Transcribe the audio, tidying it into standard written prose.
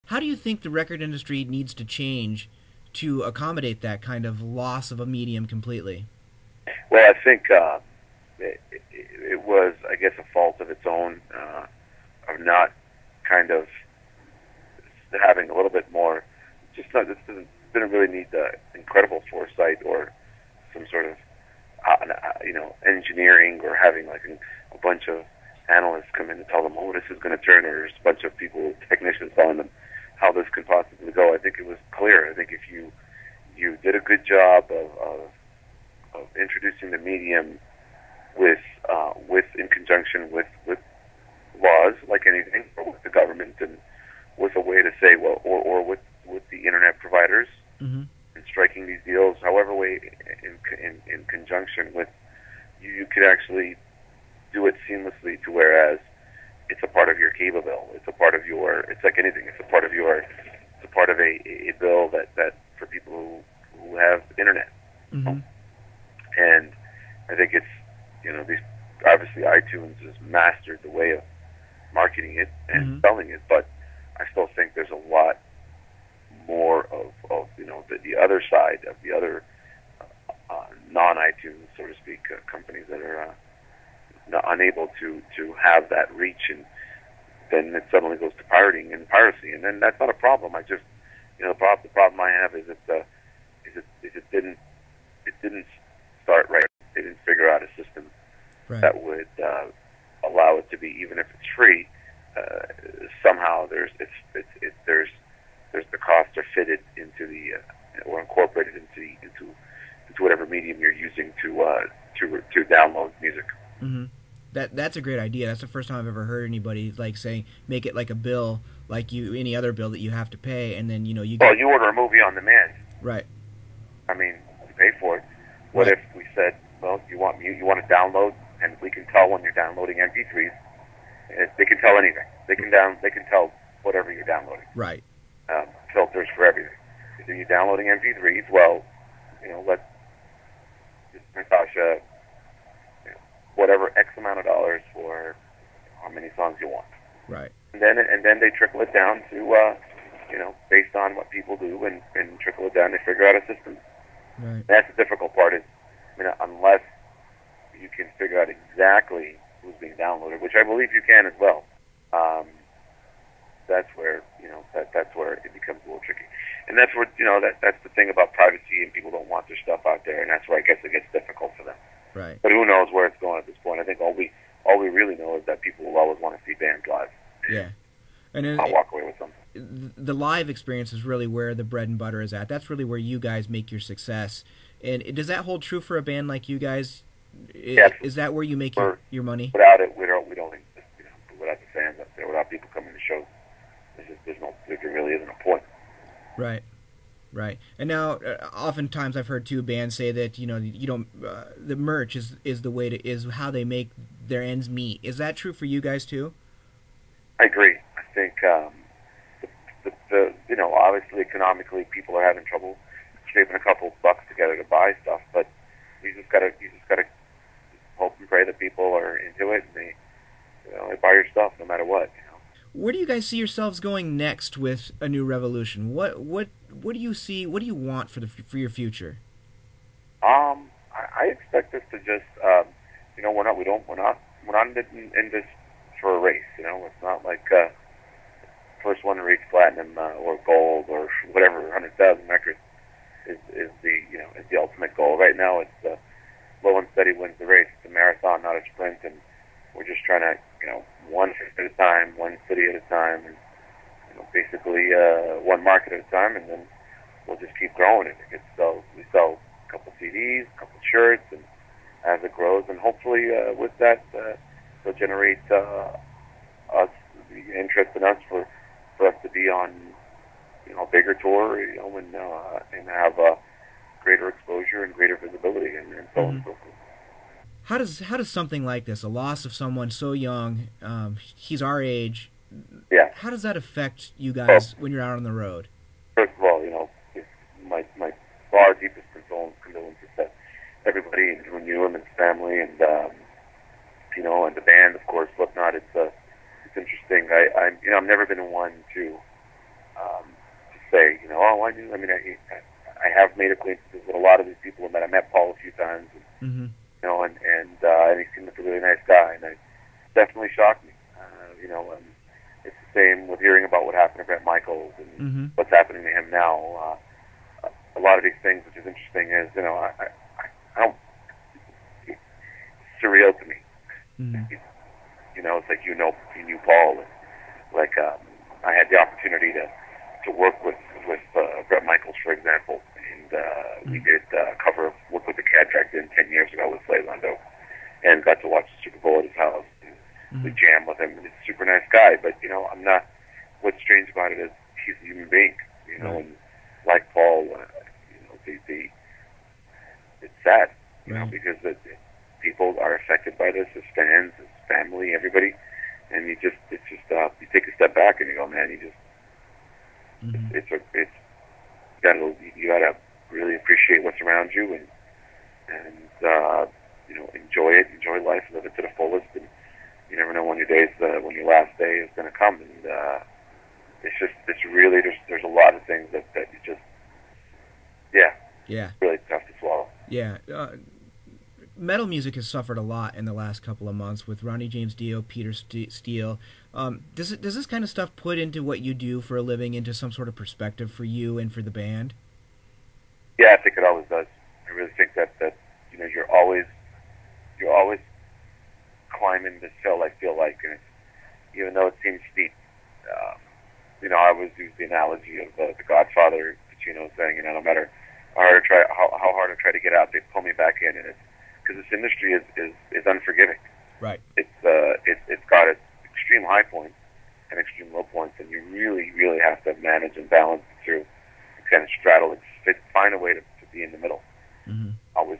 How do you think the record industry needs to change to accommodate that kind of loss of a medium completely? Well, I think it was, I guess, a fault of its own, of not kind of having a little bit more. Just not, this didn't really need the incredible foresight or some sort of engineering, or having like a bunch of analysts come in and tell them, oh, this is going to turn, or there's a bunch of people, technicians, telling them how this could possibly go. I think it was clear. I think if you did a good job of introducing the medium with in conjunction with laws, like anything, or with the government, and with a way to say, well, or with the internet providers, Mm-hmm. and striking these deals, however way, in conjunction with, you could actually do it seamlessly, to whereas it's a part of your cable bill, it's a part of your, it's like anything, it's a part of your, it's a part of a bill that for people who have internet. Mm-hmm. And I think it's, these, obviously iTunes has mastered the way of marketing it and Mm-hmm. selling it, but I still think there's a lot more of the other side of the other non-iTunes, so to speak, companies that are unable to have that reach, and then it suddenly goes to piracy, and then that's not a problem. I just, the problem I have is it didn't start right. They didn't figure out a system Right. that would allow it to be, even if it's free, somehow there's the costs are fitted into the or incorporated into whatever medium you're using to download music. Mm-hmm. That's a great idea. That's the first time I've ever heard anybody like saying make it like a bill, like any other bill that you have to pay, and then you get. Well, you order a movie on demand. Right. I mean, you pay for it. What Right. if we said, well, you want to download, and we can tell when you're downloading MP3s. They can tell anything. They can tell whatever you're downloading. Right. Filters for everything. If you're downloading MP3s, well, let Natasha, whatever X amount of dollars for how many songs you want. Right. And then they trickle it down to based on what people do, and trickle it down. They figure out a system. Right. That's the difficult part. Is, unless you can figure out exactly who's being downloaded, which I believe you can as well. That's where that's where it becomes a little tricky, and that's where that's the thing about privacy, and people don't want their stuff out there, and that's where I guess it gets difficult for them. Right. But who knows where it's going at this point? I think all we really know is that people will always want to see bands live. Yeah. And I'll walk away with something. The live experience is really where the bread and butter is at. That's really where you guys make your success. And does that hold true for a band like you guys? Yes. Is that where you make your money? Without it, we don't exist. Without the fans up there, without people coming to shows, there really isn't a point. Right. Right. And now, oftentimes I've heard too bands say that you don't the merch is the way is how they make their ends meet. Is that true for you guys too? I agree. I think obviously economically people are having trouble scraping a couple bucks together to buy stuff, but you just gotta hope and pray that people are into it, and they buy your stuff no matter what. Where do you guys see yourselves going next with Anew Revolution? What do you see? What do you want for your future? I expect us to just we're not in this for a race. It's not like first one to reach platinum or gold or whatever 100,000 records is the ultimate goal. Right now, it's slow and steady wins the race. It's a marathon, not a sprint, and we're just trying to one at a time, one city at a time, and basically one market at a time, and then we'll just keep growing it. We sell a couple CDs, a couple shirts, and as it grows, and hopefully with that, it'll generate us the interest in us for us to be on a bigger tour, and have greater exposure and greater visibility, and so on and so forth. How does something like this, a loss of someone so young, he's our age, yeah, how does that affect you guys when you're out on the road? First of all, my far deepest condolences to everybody, including you and his family, and and the band, of course, Slipknot. It's interesting. I've never been one to I knew. I mean, I have made acquaintances with a lot of these people, and I met Paul a few times, and, Mm-hmm. you know, and he seemed like a really nice guy, and it definitely shocked me. You know, it's the same with hearing about what happened to Brett Michaels and Mm-hmm. what's happening to him now. A lot of these things, which is interesting, is, you know, I don't. It's surreal to me. Mm-hmm. You know, it's like you knew Paul, and like I had the opportunity to work with Brett Michaels, for example, and we did cover work with the Cad track in 10 years ago with Slade and got to watch the Super Bowl at his house. And we jam with him, and he's a super nice guy. But you know, I'm not. What's strange about it is he's a human being. You know, and like Paul, you know, it's sad. You know, because people are affected by this as fans, as family, everybody, and you take a step back and you go, man, you gotta really appreciate what's around you and you know, enjoy life, live it to the fullest, and you never know when your last day is going to come, and it's really there's a lot of things that you just really tough to swallow. Yeah. Metal music has suffered a lot in the last couple of months with Ronnie James Dio, Peter Steele. Does this kind of stuff put into what you do for a living into some sort of perspective for you and for the band? Yeah, I think it always does. I really think that you know, you're always climbing this hill. I feel like, and even though it seems steep, you know, I always use the analogy of the Godfather, Pacino saying, you know, no matter how hard I try to get out, they pull me back in, and it's because this industry is unforgiving. Right. It's got its extreme high points and extreme low points, and you really, really have to manage and balance through, and kind of straddle and find a way to be in the middle. Mm-hmm. Always